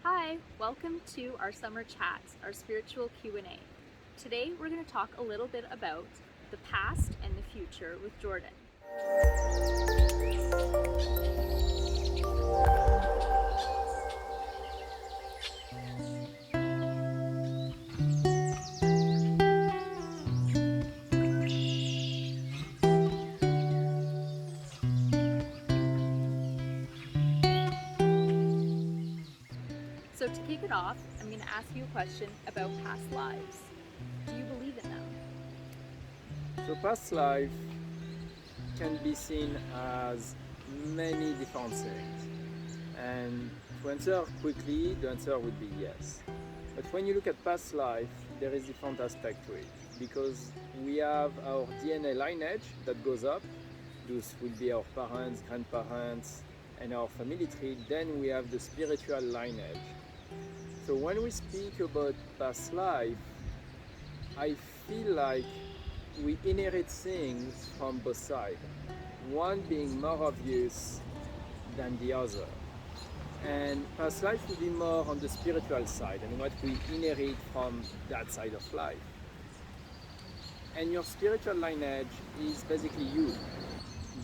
Hi, welcome to our summer chats, our spiritual Q&A. Today we're going to talk a little bit about the past and the future with Jordan. So to kick it off, I'm going to ask you a question about past lives. Do you believe in them? So past life can be seen as many different things. And to answer quickly, the answer would be yes. But when you look at past life, there is different aspect to it because we have our DNA lineage that goes up. Those will be our parents, grandparents, and our family tree. Then we have the spiritual lineage. So when we speak about past life, I feel like we inherit things from both sides, one being more obvious than the other. And past life will be more on the spiritual side and what we inherit from that side of life. And your spiritual lineage is basically you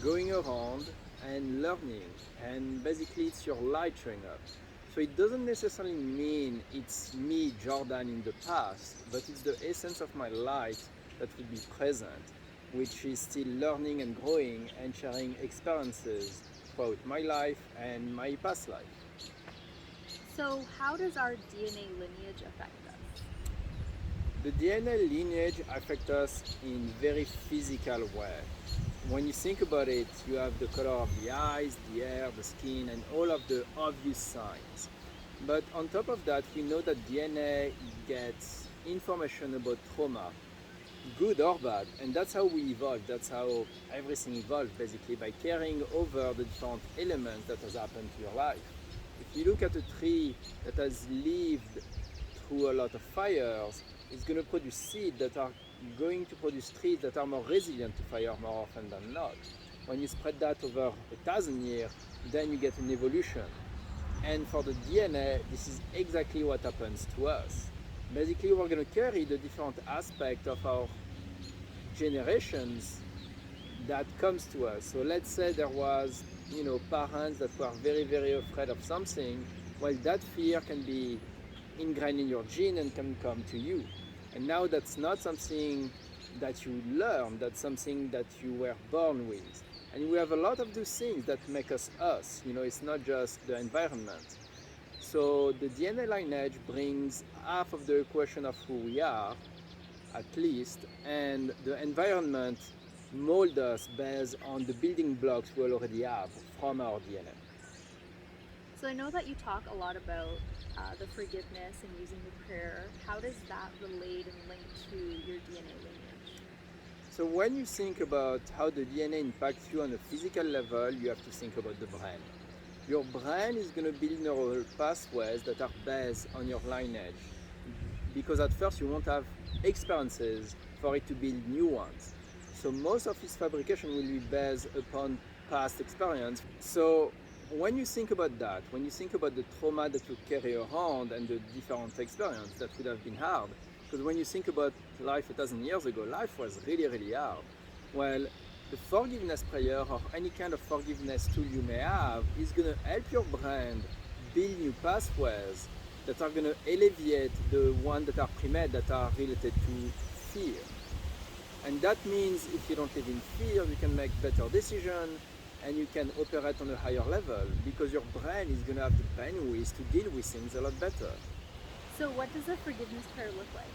going around and learning, and basically it's your light showing up. So it doesn't necessarily mean it's me, Jordan, in the past, but it's the essence of my light that will be present, which is still learning and growing and sharing experiences throughout my life and my past life. So how does our DNA lineage affect us? The DNA lineage affects us in very physical way. When you think about it, you have the color of the eyes, the hair, the skin, and all of the obvious signs. But on top of that, we know that DNA gets information about trauma, good or bad, and that's how we evolve. That's how everything evolved, basically, by carrying over the different elements that has happened to your life. If you look at a tree that has lived through a lot of fires, it's going to produce seeds that are going to produce trees that are more resilient to fire more often than not. When you spread that over 1,000 years, then you get an evolution. And for the DNA, this is exactly what happens to us. Basically, we're going to carry the different aspects of our generations that comes to us. So let's say there was, parents that were very, very afraid of something. Well, that fear can be ingrained in your gene and can come to you. And now that's not something that you learn, that's something that you were born with. And we have a lot of those things that make us us. It's not just the environment. So the DNA lineage brings half of the equation of who we are, at least, and the environment molds us based on the building blocks we already have from our DNA. So I know that you talk a lot about the forgiveness and using the prayer. How does that relate and link to your DNA lineage? So when you think about how the DNA impacts you on a physical level, you have to think about the brain. Your brain is going to build neural pathways that are based on your lineage, because at first you won't have experiences for it to build new ones. So most of its fabrication will be based upon past experience. So when you think about that, when you think about the trauma that you carry around and the different experiences that would have been hard, because when you think about life 1,000 years ago, life was really, really hard. Well, the forgiveness prayer or any kind of forgiveness tool you may have is going to help your brain build new pathways that are going to alleviate the ones that are pre-made that are related to fear. And that means if you don't live in fear, you can make better decisions and you can operate on a higher level because your brain is going to have the bandwidth to deal with things a lot better. So what does a forgiveness prayer look like?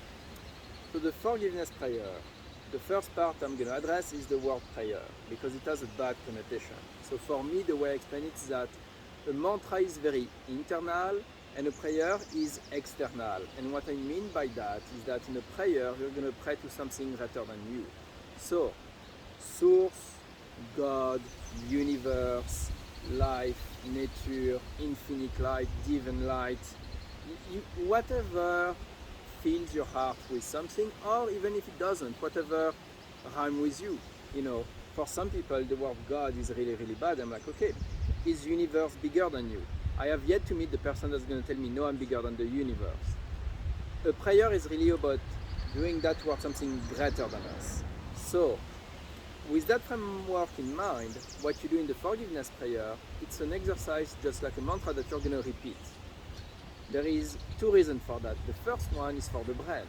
So the forgiveness prayer, the first part I'm going to address is the word prayer because it has a bad connotation. So for me, the way I explain it is that a mantra is very internal and a prayer is external. And what I mean by that is that in a prayer, you're going to pray to something greater than you. So, source, God, universe, life, nature, infinite light, divine light, whatever fills your heart with something, or even if it doesn't, whatever rhymes with you. For some people, the word God is really, really bad. I'm like, okay, is universe bigger than you? I have yet to meet the person that's going to tell me, no, I'm bigger than the universe. A prayer is really about doing that towards something greater than us. So, with that framework in mind, what you do in the forgiveness prayer, it's an exercise just like a mantra that you're going to repeat. There is two reasons for that. The first one is for the brain.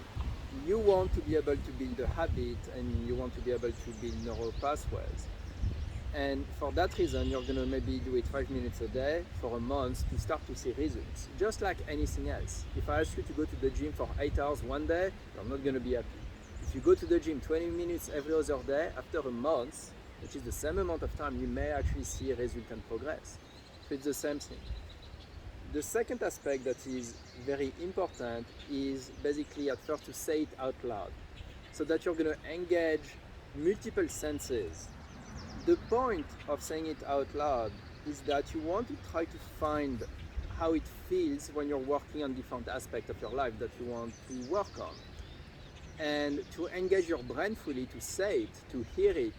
You want to be able to build a habit and you want to be able to build neural pathways. And for that reason, you're going to maybe do it 5 minutes a day for a month to start to see results. Just like anything else. If I ask you to go to the gym for 8 hours one day, you're not going to be happy. If you go to the gym 20 minutes every other day, after a month, which is the same amount of time, you may actually see result and progress. So it's the same thing. The second aspect that is very important is basically at first to say it out loud, so that you're going to engage multiple senses. The point of saying it out loud is that you want to try to find how it feels when you're working on different aspects of your life that you want to work on. And to engage your brain fully, to say it, to hear it,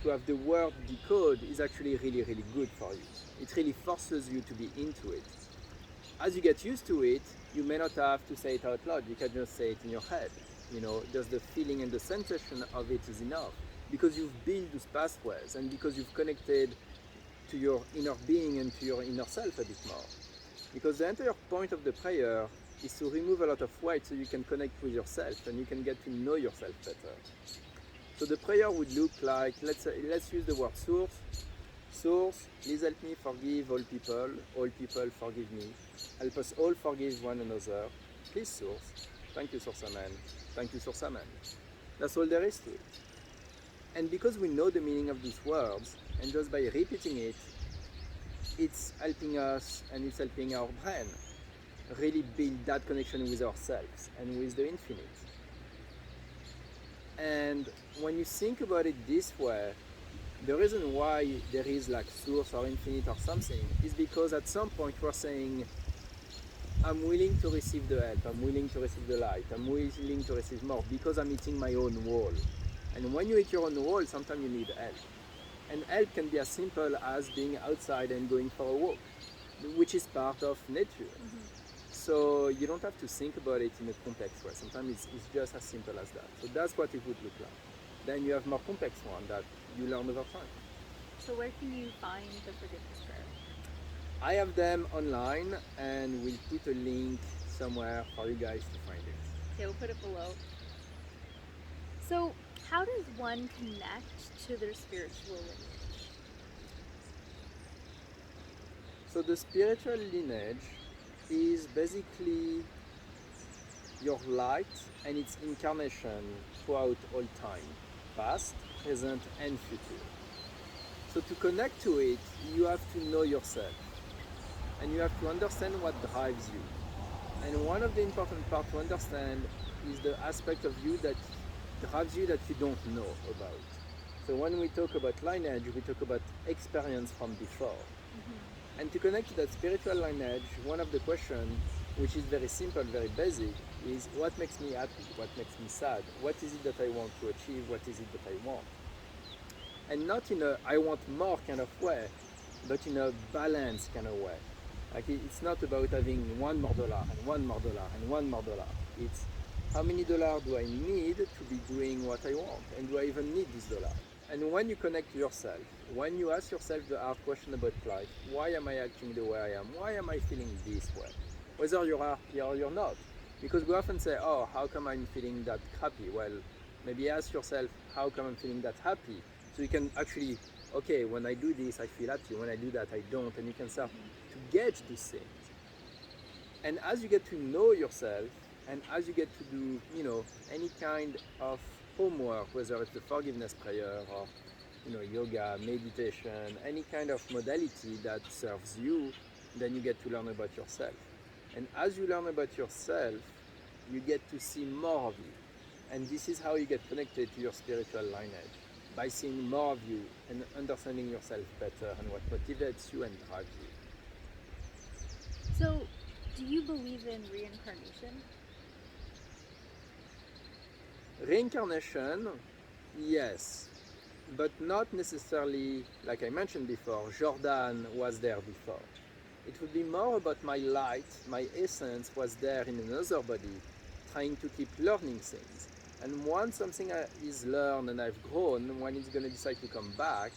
to have the word decode is actually really, really good for you. It really forces you to be into it. As you get used to it, you may not have to say it out loud. You can just say it in your head. Just the feeling and the sensation of it is enough. Because you've built those pathways and because you've connected to your inner being and to your inner self a bit more. Because the entire point of the prayer is to remove a lot of weight so you can connect with yourself and you can get to know yourself better. So the prayer would look like, let's use the word source. Source, please help me forgive all people forgive me. Help us all forgive one another. Please source. Thank you, Source Amen. Thank you, Source Amen. That's all there is to it. And because we know the meaning of these words, and just by repeating it, it's helping us and it's helping our brain really build that connection with ourselves and with the infinite. And when you think about it this way, the reason why there is like source or infinite or something is because at some point we're saying, I'm willing to receive the help, I'm willing to receive the light, I'm willing to receive more because I'm hitting my own wall. And when you hit your own wall, sometimes you need help. And help can be as simple as being outside and going for a walk, which is part of nature. Mm-hmm. So you don't have to think about it in a complex way. Sometimes it's just as simple as that. So that's what it would look like. Then you have more complex one that you learn over time. So where can you find the forgiveness prayer? I have them online and we'll put a link somewhere for you guys to find it. Okay, we'll put it below. So how does one connect to their spiritual lineage? So the spiritual lineage is basically your light and its incarnation throughout all time, past, present, and future. So to connect to it, you have to know yourself and you have to understand what drives you. And one of the important parts to understand is the aspect of you that drives you that you don't know about. So when we talk about lineage, we talk about experience from before. Mm-hmm. And to connect to that spiritual lineage, one of the questions, which is very simple, very basic, is what makes me happy, what makes me sad, what is it that I want to achieve, what is it that I want. And not in a I want more kind of way, but in a balanced kind of way. Like it's not about having $1 more and $1 more and $1 more. It's how many dollars do I need to be doing what I want, and do I even need this dollar? And when you connect to yourself, when you ask yourself the hard question about life, why am I acting the way I am? Why am I feeling this way? Whether you're happy or you're not. Because we often say, oh, how come I'm feeling that crappy? Well, maybe ask yourself, how come I'm feeling that happy? So you can actually, okay, when I do this, I feel happy. When I do that, I don't. And you can start to gauge these things. And as you get to know yourself, and as you get to do, any kind of homework, whether it's the forgiveness prayer or, yoga, meditation, any kind of modality that serves you, then you get to learn about yourself. And as you learn about yourself, you get to see more of you. And this is how you get connected to your spiritual lineage, by seeing more of you and understanding yourself better and what motivates you and drives you. So, do you believe in reincarnation? Reincarnation, yes, but not necessarily, like I mentioned before, Jordan was there before. It would be more about my light, my essence was there in another body, trying to keep learning things. And once something is learned and I've grown, when it's going to decide to come back,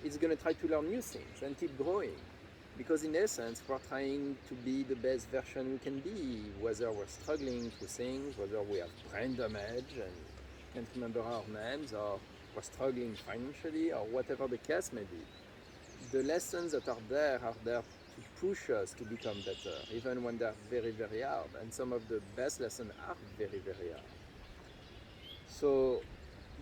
it's going to try to learn new things and keep growing. Because in essence, we're trying to be the best version we can be, whether we're struggling through things, whether we have brain damage and can't remember our names, or we're struggling financially, or whatever the case may be. The lessons that are there to push us to become better, even when they're very, very hard. And some of the best lessons are very, very hard. So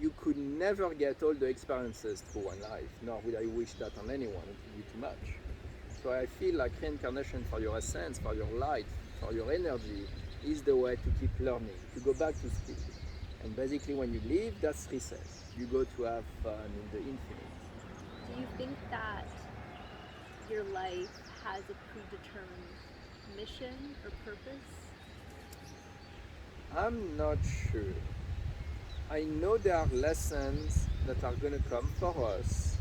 you could never get all the experiences through one life, nor would I wish that on anyone. It would be too much. So I feel like reincarnation for your essence, for your light, for your energy, is the way to keep learning, to go back to school. And basically when you leave, that's recess. You go to have fun in the infinite. Do you think that your life has a predetermined mission or purpose? I'm not sure. I know there are lessons that are going to come for us,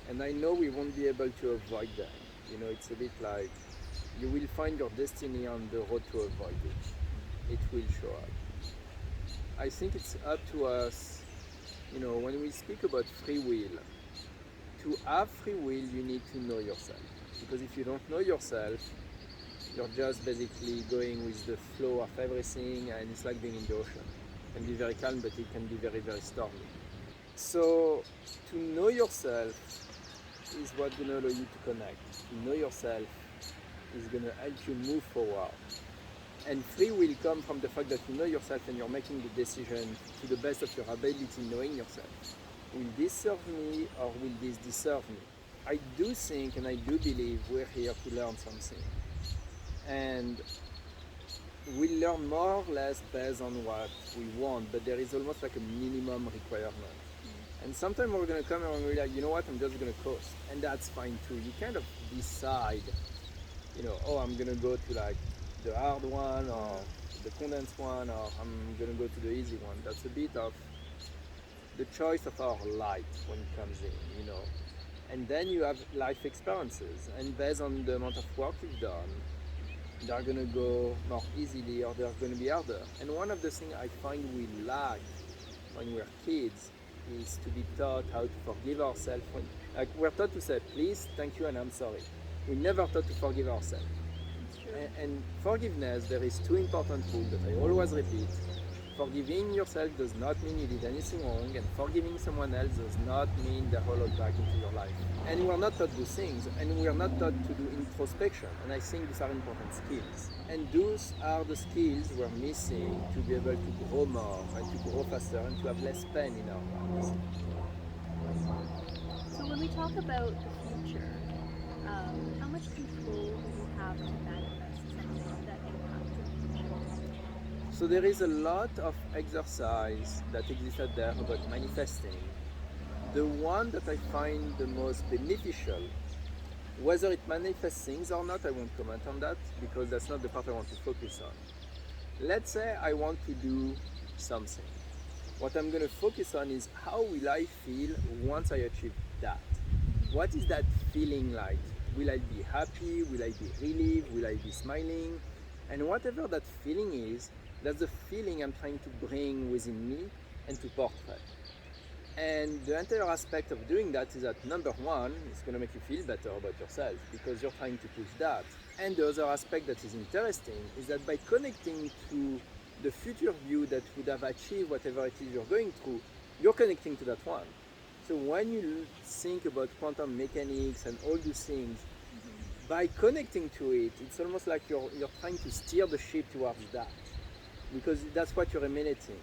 and I know we won't be able to avoid them. You know, it's a bit like you will find your destiny on the road to avoid it. It will show up. I think it's up to us, you know, when we speak about free will, to have free will, you need to know yourself. Because if you don't know yourself, you're just basically going with the flow of everything, and it's like being in the ocean. It can be very calm, but it can be very, very stormy. So, to know yourself is what's going to allow you to connect. To know yourself is going to help you move forward. And free will come from the fact that you know yourself and you're making the decision to the best of your ability, knowing yourself. Will this serve me or will this deserve me? I do think and I do believe we're here to learn something. And we'll learn more or less based on what we want, but there is almost like a minimum requirement. And sometimes we're going to come and we're like, you know what, I'm just going to coast. And that's fine too. You kind of decide, you know, oh, I'm going to go to like the hard one or the condensed one, or I'm going to go to the easy one. That's a bit of the choice of our light when it comes in, you know. And then you have life experiences, and based on the amount of work you've done, they're going to go more easily or they're going to be harder. And one of the things I find we lack when we're kids is to be taught how to forgive ourselves. Like we're taught to say please, thank you, and I'm sorry. We never taught to forgive ourselves. And forgiveness, there is two important rules that I always repeat. Forgiving yourself does not mean you did anything wrong, and forgiving someone else does not mean they're followed back into your life. And we are not taught those things, and we are not taught to do introspection, and I think these are important skills. And those are the skills we're missing to be able to grow more, and to grow faster, and to have less pain in our lives. So when we talk about the future, how much control do you have to manifest something that impacts the future? So there is a lot of exercise that exists out there about manifesting. The one that I find the most beneficial, whether it manifests things or not, I won't comment on that because that's not the part I want to focus on. Let's say I want to do something. What I'm going to focus on is how will I feel once I achieve that? What is that feeling like? Will I be happy? Will I be relieved? Will I be smiling? And whatever that feeling is, that's the feeling I'm trying to bring within me and to portray. And the entire aspect of doing that is that number one, it's going to make you feel better about yourself because you're trying to push that. And the other aspect that is interesting is that by connecting to the future you that would have achieved whatever it is you're going through, you're connecting to that one. So when you think about quantum mechanics and all those things, by connecting to it, it's almost like you're trying to steer the ship towards that, because that's what you're emanating.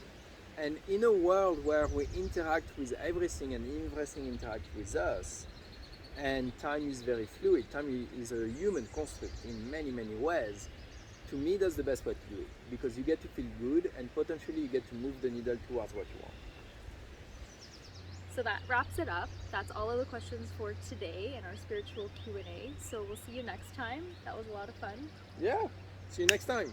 And in a world where we interact with everything and everything interacts with us, and time is very fluid, time is a human construct in many, many ways, to me that's the best way to do it, because you get to feel good and potentially you get to move the needle towards what you want. So that wraps it up. That's all of the questions for today in our spiritual Q&A. So we'll see you next time. That was a lot of fun. Yeah, see you next time.